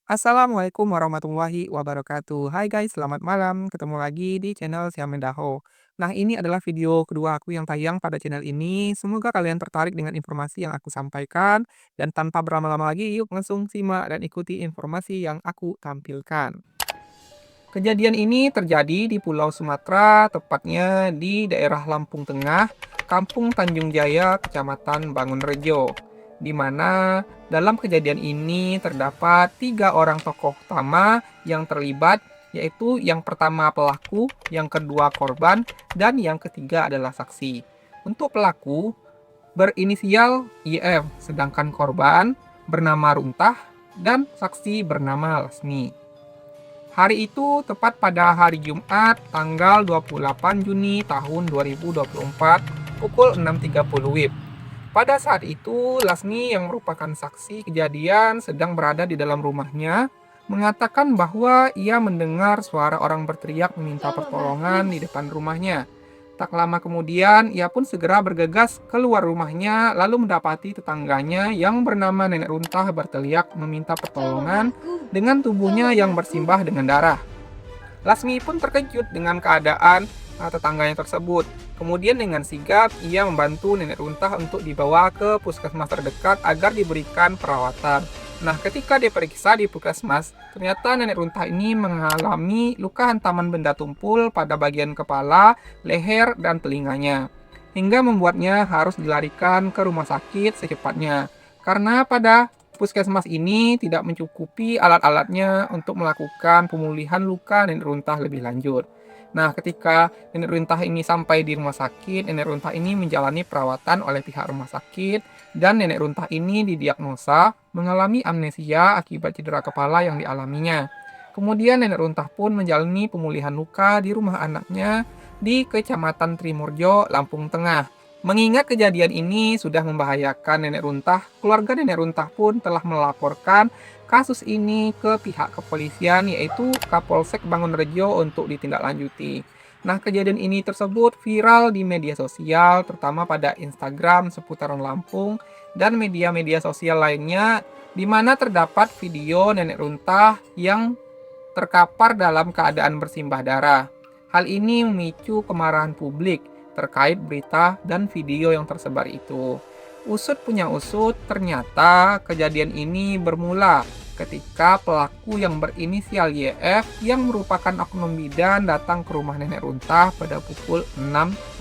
Assalamualaikum warahmatullahi wabarakatuh. Hai guys, selamat malam. Ketemu lagi di channel Xiamen Daho. Nah, ini adalah video kedua aku yang tayang pada channel ini. Semoga kalian tertarik dengan informasi yang aku sampaikan. Dan tanpa berlama-lama lagi, yuk langsung simak dan ikuti informasi yang aku tampilkan. Kejadian ini terjadi di Pulau Sumatera, tepatnya di daerah Lampung Tengah, Kampung Tanjung Jaya, Kecamatan Bangunrejo, di mana dalam kejadian ini terdapat 3 orang tokoh utama yang terlibat, yaitu yang pertama pelaku, yang kedua korban, dan yang ketiga adalah saksi. Untuk pelaku berinisial YF, sedangkan korban bernama Runtah dan saksi bernama Lasmi. Hari itu tepat pada hari Jumat tanggal 28 Juni tahun 2024 pukul 6.30 WIB. Pada saat itu, Lasmi yang merupakan saksi kejadian sedang berada di dalam rumahnya, mengatakan bahwa ia mendengar suara orang berteriak meminta pertolongan di depan rumahnya. Tak lama kemudian, ia pun segera bergegas keluar rumahnya lalu mendapati tetangganya yang bernama Nenek Runtah berteriak meminta pertolongan dengan tubuhnya yang bersimbah dengan darah. Lasmi pun terkejut dengan keadaan tetangganya tersebut. Kemudian dengan sigap ia membantu Nenek Runtah untuk dibawa ke puskesmas terdekat agar diberikan perawatan. Nah, ketika diperiksa di puskesmas, ternyata Nenek Runtah ini mengalami luka hantaman benda tumpul pada bagian kepala, leher, dan telinganya, hingga membuatnya harus dilarikan ke rumah sakit secepatnya. Karena pada puskesmas ini tidak mencukupi alat-alatnya untuk melakukan pemulihan luka Nenek Runtah lebih lanjut. Nah, ketika Nenek Runtah ini sampai di rumah sakit, Nenek Runtah ini menjalani perawatan oleh pihak rumah sakit, dan Nenek Runtah ini didiagnosa mengalami amnesia akibat cedera kepala yang dialaminya. Kemudian Nenek Runtah pun menjalani pemulihan luka di rumah anaknya di Kecamatan Trimurjo, Lampung Tengah. Mengingat kejadian ini sudah membahayakan Nenek Runtah, keluarga Nenek Runtah pun telah melaporkan kasus ini ke pihak kepolisian, yaitu Kapolsek Bangunrejo, untuk ditindaklanjuti. Nah, kejadian ini tersebut viral di media sosial, terutama pada Instagram seputaran Lampung dan media-media sosial lainnya, di mana terdapat video Nenek Runtah yang terkapar dalam keadaan bersimbah darah. Hal ini memicu kemarahan publik terkait berita dan video yang tersebar itu. Usut punya usut, ternyata kejadian ini bermula ketika pelaku yang berinisial YF yang merupakan oknum bidan datang ke rumah Nenek Runtah pada pukul 6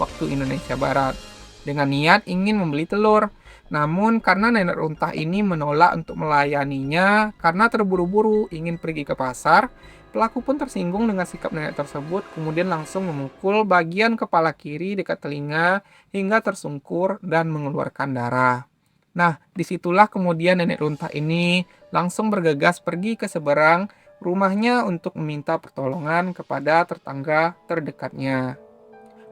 waktu Indonesia Barat dengan niat ingin membeli telur. Namun karena Nenek Runtah ini menolak untuk melayaninya karena terburu-buru ingin pergi ke pasar, pelaku pun tersinggung dengan sikap nenek tersebut, kemudian langsung memukul bagian kepala kiri dekat telinga hingga tersungkur dan mengeluarkan darah. Nah, disitulah kemudian Nenek Runtah ini langsung bergegas pergi ke seberang rumahnya untuk meminta pertolongan kepada tetangga terdekatnya.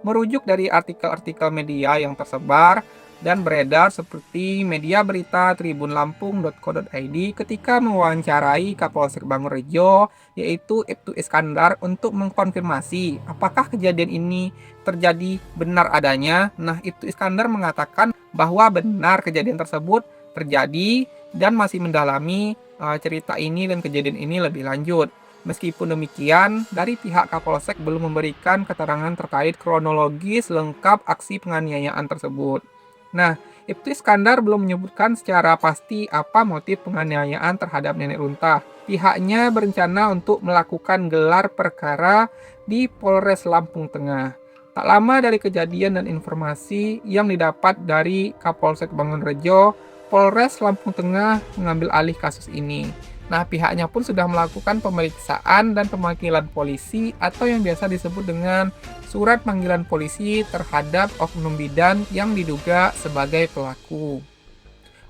Merujuk dari artikel-artikel media yang tersebar dan beredar seperti media berita tribunlampung.co.id ketika mewawancarai Kapolsek Bangunrejo, yaitu Ibtu Iskandar, untuk mengkonfirmasi apakah kejadian ini terjadi benar adanya. Nah, Ibtu Iskandar mengatakan bahwa benar kejadian tersebut terjadi dan masih mendalami cerita ini dan kejadian ini lebih lanjut. Meskipun demikian, dari pihak Kapolsek belum memberikan keterangan terkait kronologis lengkap aksi penganiayaan tersebut. Nah, Ibtu Iskandar belum menyebutkan secara pasti apa motif penganiayaan terhadap Nenek Runtah. Pihaknya berencana untuk melakukan gelar perkara di Polres Lampung Tengah. Tak lama dari kejadian dan informasi yang didapat dari Kapolsek Bangunrejo, Polres Lampung Tengah mengambil alih kasus ini. Nah, pihaknya pun sudah melakukan pemeriksaan dan pemanggilan polisi atau yang biasa disebut dengan surat panggilan polisi terhadap oknum bidan yang diduga sebagai pelaku.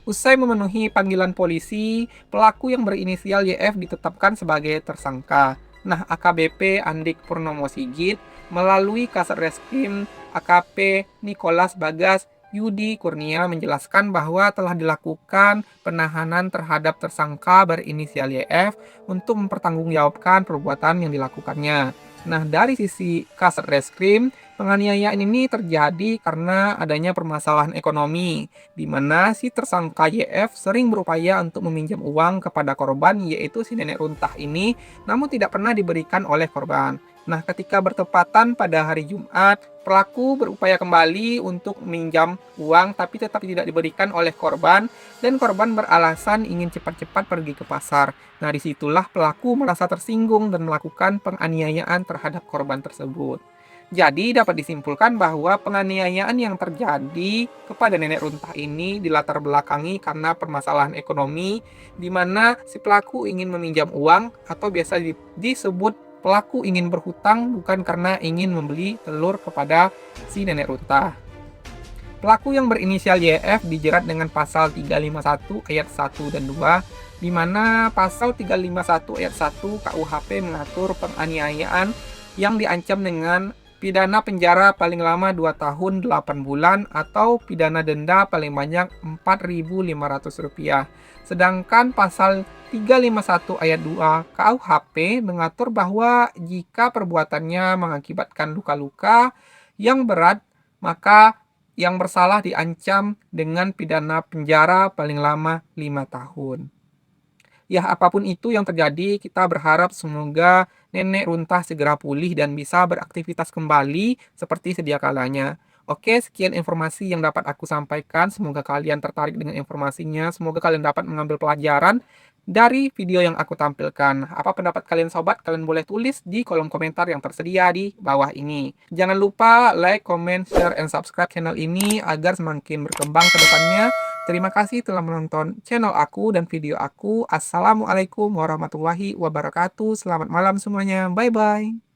Usai memenuhi panggilan polisi, pelaku yang berinisial YF ditetapkan sebagai tersangka. Nah, AKBP Andik Purnomo Sigit melalui Kasat Reskrim AKP Nikolas Bagas Yudi Kurnia menjelaskan bahwa telah dilakukan penahanan terhadap tersangka berinisial YF untuk mempertanggungjawabkan perbuatan yang dilakukannya. Nah, dari sisi Kasat Reskrim, penganiayaan ini terjadi karena adanya permasalahan ekonomi, di mana si tersangka YF sering berupaya untuk meminjam uang kepada korban, yaitu si nenek runtah ini, namun tidak pernah diberikan oleh korban. Nah, ketika bertepatan pada hari Jumat, pelaku berupaya kembali untuk meminjam uang, tapi tetap tidak diberikan oleh korban, dan korban beralasan ingin cepat-cepat pergi ke pasar. Nah, disitulah pelaku merasa tersinggung dan melakukan penganiayaan terhadap korban tersebut. Jadi dapat disimpulkan bahwa penganiayaan yang terjadi kepada nenek runtah ini dilatar belakangi karena permasalahan ekonomi, di mana si pelaku ingin meminjam uang atau biasa disebut pelaku ingin berhutang bukan karena ingin membeli telur kepada si nenek runtah. Pelaku yang berinisial YF dijerat dengan pasal 351 ayat 1 dan 2, di mana pasal 351 ayat 1 KUHP mengatur penganiayaan yang diancam dengan pidana penjara paling lama 2 tahun 8 bulan atau pidana denda paling banyak Rp4.500. Sedangkan pasal 351 ayat 2 KUHP mengatur bahwa jika perbuatannya mengakibatkan luka-luka yang berat, maka yang bersalah diancam dengan pidana penjara paling lama 5 tahun. Ya, apapun itu yang terjadi, kita berharap semoga nenek runtah segera pulih dan bisa beraktivitas kembali seperti sedia kalanya. Oke, sekian informasi yang dapat aku sampaikan. Semoga kalian tertarik dengan informasinya. Semoga kalian dapat mengambil pelajaran dari video yang aku tampilkan. Apa pendapat kalian sobat? Kalian boleh tulis di kolom komentar yang tersedia di bawah ini. Jangan lupa like, comment, share, and subscribe channel ini agar semakin berkembang ke depannya. Terima kasih telah menonton channel aku dan video aku. Assalamualaikum warahmatullahi wabarakatuh. Selamat malam semuanya. Bye-bye.